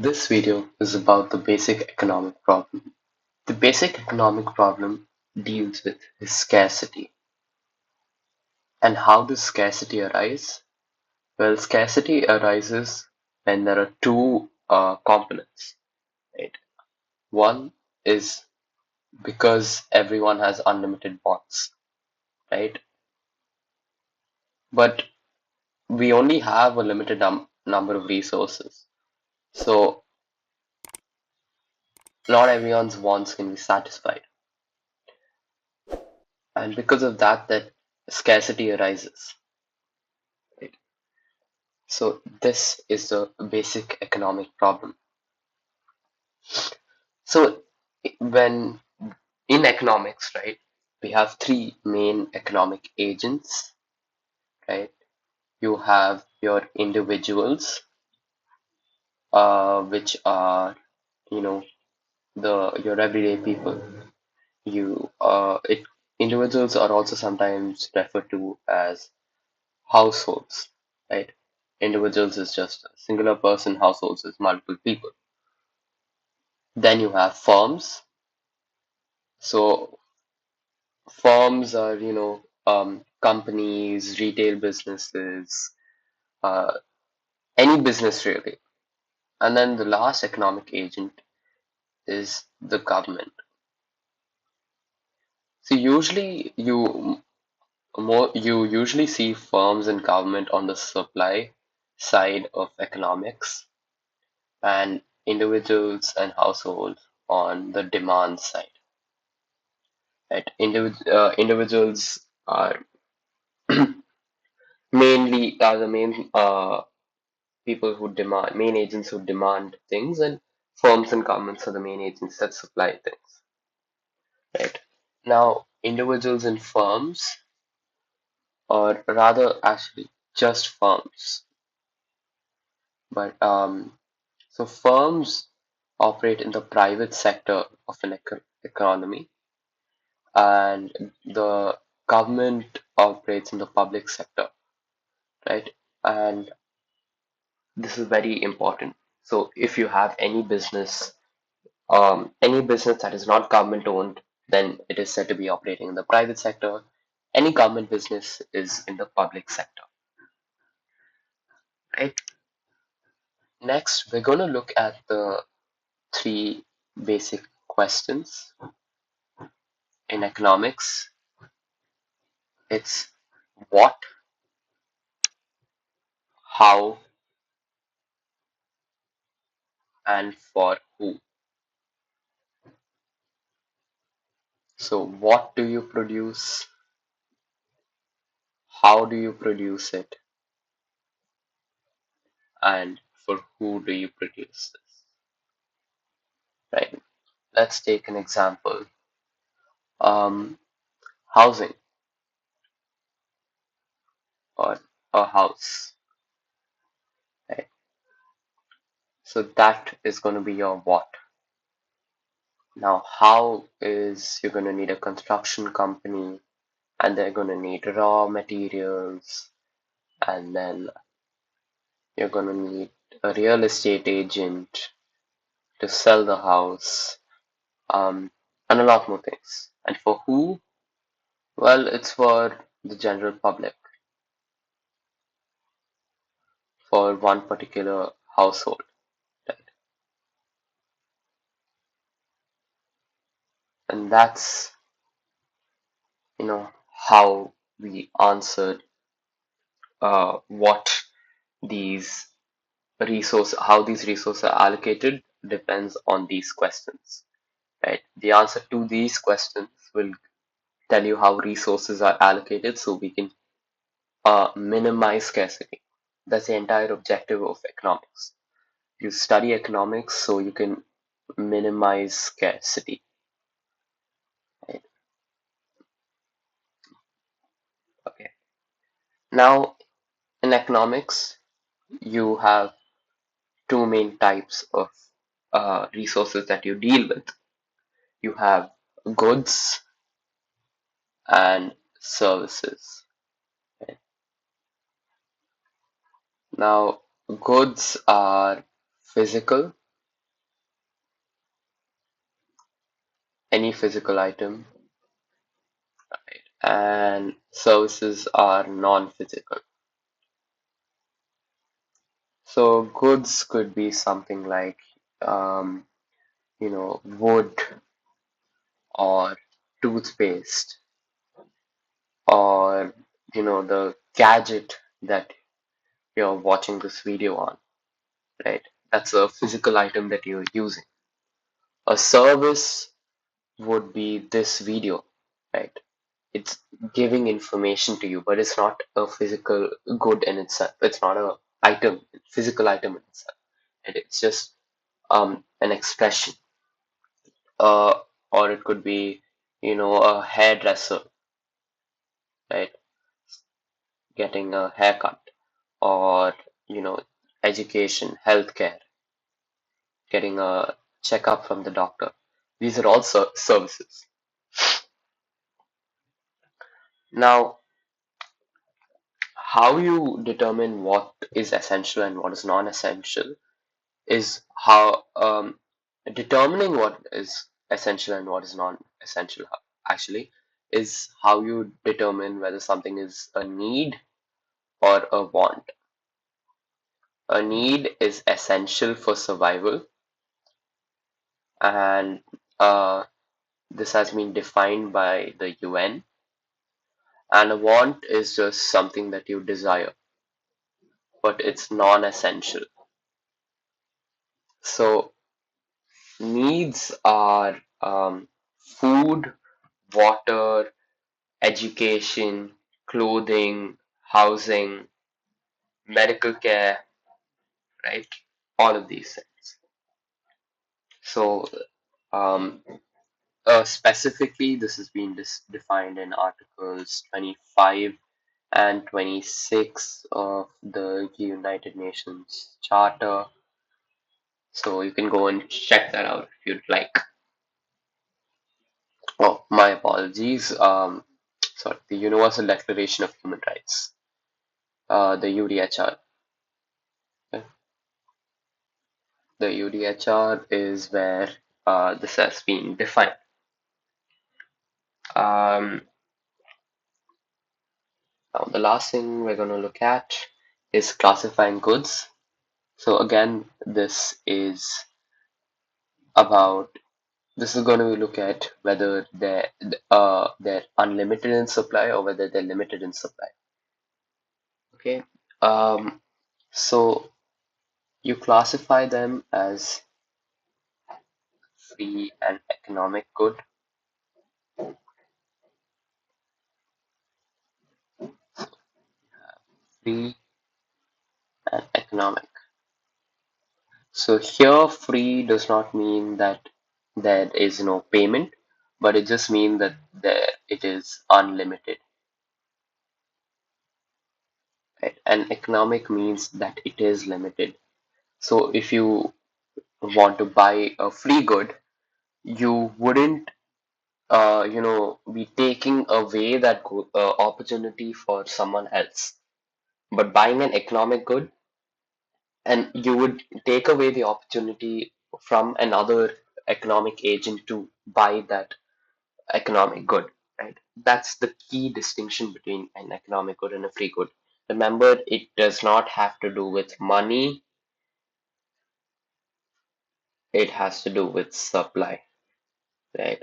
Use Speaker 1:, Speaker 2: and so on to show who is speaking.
Speaker 1: This video is about the basic economic problem. The basic economic problem deals with scarcity. And how does scarcity arise? Well, scarcity arises when there are two components, right? One is because everyone has unlimited wants, right? But we only have a limited number of resources. So not everyone's wants can be satisfied. And because of that scarcity arises. Right? So this is the basic economic problem. So when in economics, right, we have three main economic agents, right? You have your individuals, which are, you know, the your everyday people. You it Individuals are also sometimes referred to as households, right? Individuals is just a singular person, households is multiple people. Then you have firms. So firms are, companies, retail businesses, uh, any business really. And then the last economic agent is the government. So you usually see firms and government on the supply side of economics, and individuals and households on the demand side. Right? Individuals are mainly are the main people who demand main agents who demand things, and firms and governments are the main agents that supply things, right? Now individuals and firms, or rather actually just firms, but so firms operate in the private sector of an economy, and the government operates in the public sector, right? And this is very important. So if you have any business that is not government owned, then it is said to be operating in the private sector. Any government business is in the public sector, right? Next, we're going to look at the three basic questions in economics. It's what, how, and for who. So, what do you produce? How do you produce it? And for who do you produce this? Right? Let's take an example. Um, Housing, or a house. Right? So that is going to be your what. Now, how is you're going to need a construction company, and they're going to need raw materials, and then you're going to need a real estate agent to sell the house, and a lot more things. And for who? Well, it's for the general public, for one particular household. Right? And that's, how we answered what these how these resources are allocated depends on these questions, right? The answer to these questions will tell you how resources are allocated so we can minimize scarcity. That's the entire objective of economics. You study economics so you can minimize scarcity, right? Okay. Now, in economics, you have two main types of resources that you deal with. You have goods and services. Right? Now, goods are physical, any physical item, and services are non-physical. So goods could be something like, um, wood or toothpaste or, the gadget that you're watching this video on, right? That's a physical item that you're using. A service would be this video, right? It's giving information to you, but it's not a physical good in itself. It's not a item, physical item in itself. And it's just an expression. Or it could be, a hairdresser, right? Getting a haircut, or education, healthcare, getting a checkup from the doctor. These are all services. Now, how you determine what is essential and what is non-essential is how determining what is essential and what is non-essential actually is how you determine whether something is a need or a want. A need is essential for survival, and uh, this has been defined by the UN. And a want is just something that you desire, but it's non-essential. So needs are food, water, education, clothing, housing, medical care, right? All of these things. So, um, specifically, this has been defined in Articles 25 and 26 of the United Nations Charter. So, you can go and check that out if you'd like. Oh, my apologies. Sorry, the Universal Declaration of Human Rights, the UDHR. The UDHR is where this has been defined. Um, Now, the last thing we're going to look at is classifying goods. So again, about this is going to look at whether they're unlimited in supply or whether they're limited in supply. Okay. Um, so you classify them as free and economic good. Free and economic. So here free does not mean that there is no payment, but it just means that it is unlimited. Right? And economic means that it is limited. So if you want to buy a free good, you wouldn't be taking away that opportunity for someone else. But buying an economic good, and you would take away the opportunity from another economic agent to buy that economic good, right? That's the key distinction between an economic good and a free good. Remember, it does not have to do with money, it has to do with supply, right?